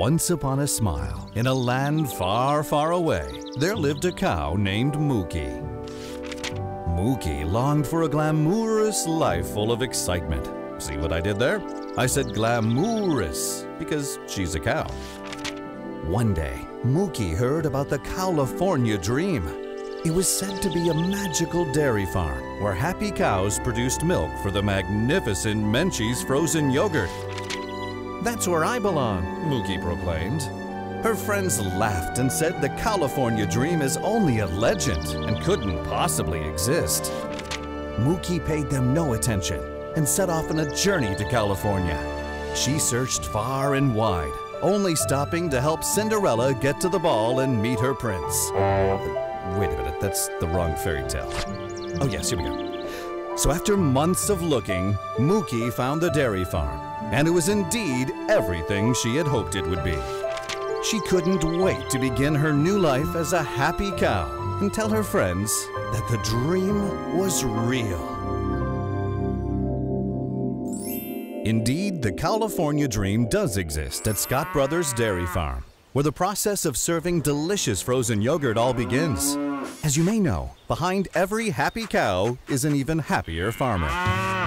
Once upon a smile, in a land far, far away, there lived a cow named Mookie. Mookie longed for a glamorous life full of excitement. See what I did there? I said glamorous because she's a cow. One day, Mookie heard about the Cowlifornia dream. It was said to be a magical dairy farm where happy cows produced milk for the magnificent Menchie's frozen yogurt. "That's where I belong," Mookie proclaimed. Her friends laughed and said the Cowlifornia dream is only a legend and couldn't possibly exist. Mookie paid them no attention and set off on a journey to California. She searched far and wide, only stopping to help Cinderella get to the ball and meet her prince. Wait a minute, that's the wrong fairy tale. Oh yes, here we go. So after months of looking, Mookie found the dairy farm, and it was indeed everything she had hoped it would be. She couldn't wait to begin her new life as a happy cow and tell her friends that the dream was real. Indeed, the Cowlifornia dream does exist at Scott Brothers Dairy Farm, where the process of serving delicious frozen yogurt all begins. As you may know, behind every happy cow is an even happier farmer.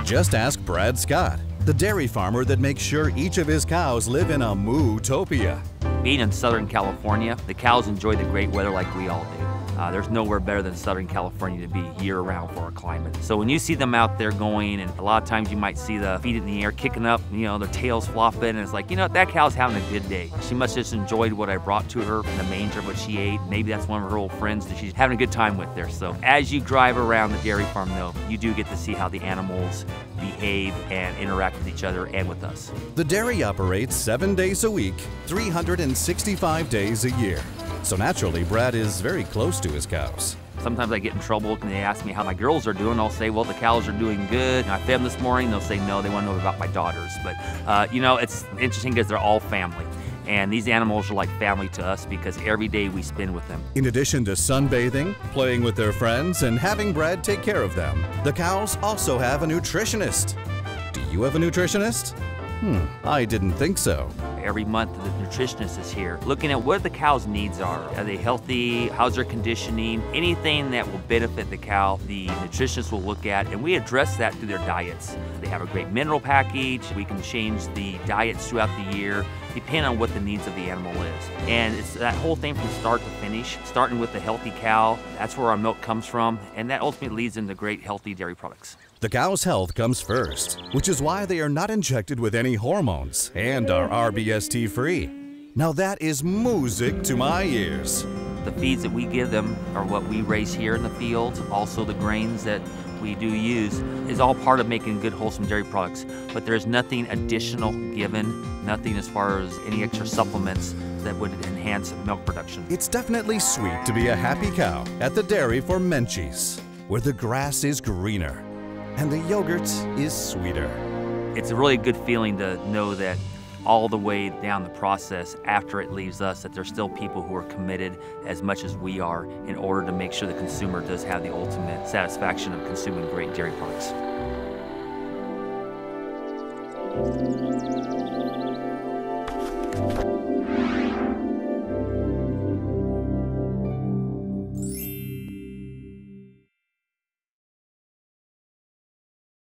Just ask Brad Scott, the dairy farmer that makes sure each of his cows live in a moo-topia. Being in Southern California, the cows enjoy the great weather like we all do. There's nowhere better than Southern California to be year-round for our climate. So when you see them out there going, and a lot of times you might see the feet in the air kicking up, their tails flopping, and it's like, that cow's having a good day. She must just enjoyed what I brought to her from the manger, what she ate. Maybe that's one of her old friends that she's having a good time with there. So as you drive around the dairy farm, though, you do get to see how the animals behave and interact with each other and with us. The dairy operates 7 days a week, 365 days a year. So naturally, Brad is very close to his cows. Sometimes I get in trouble and they ask me how my girls are doing. I'll say, well, the cows are doing good. I fed them this morning. They'll say, no, they want to know about my daughters. But, it's interesting because they're all family. And these animals are like family to us because every day we spend with them. In addition to sunbathing, playing with their friends, and having Brad take care of them, the cows also have a nutritionist. Do you have a nutritionist? I didn't think so. Every month the nutritionist is here looking at what the cow's needs are. Are they healthy? How's their conditioning? Anything that will benefit the cow, the nutritionist will look at, and we address that through their diets. They have a great mineral package. We can change the diets throughout the year depending on what the needs of the animal is. And it's that whole thing from start to finish, starting with a healthy cow. That's where our milk comes from, and that ultimately leads into great healthy dairy products. The cow's health comes first, which is why they are not injected with any hormones and are RBST free. Now that is music to my ears. The feeds that we give them are what we raise here in the field. Also the grains that we do use is all part of making good wholesome dairy products. But there's nothing additional given, nothing as far as any extra supplements that would enhance milk production. It's definitely sweet to be a happy cow at the dairy for Menchie's, where the grass is greener and the yogurt is sweeter. It's a really good feeling to know that all the way down the process after it leaves us, that there's still people who are committed as much as we are in order to make sure the consumer does have the ultimate satisfaction of consuming great dairy products.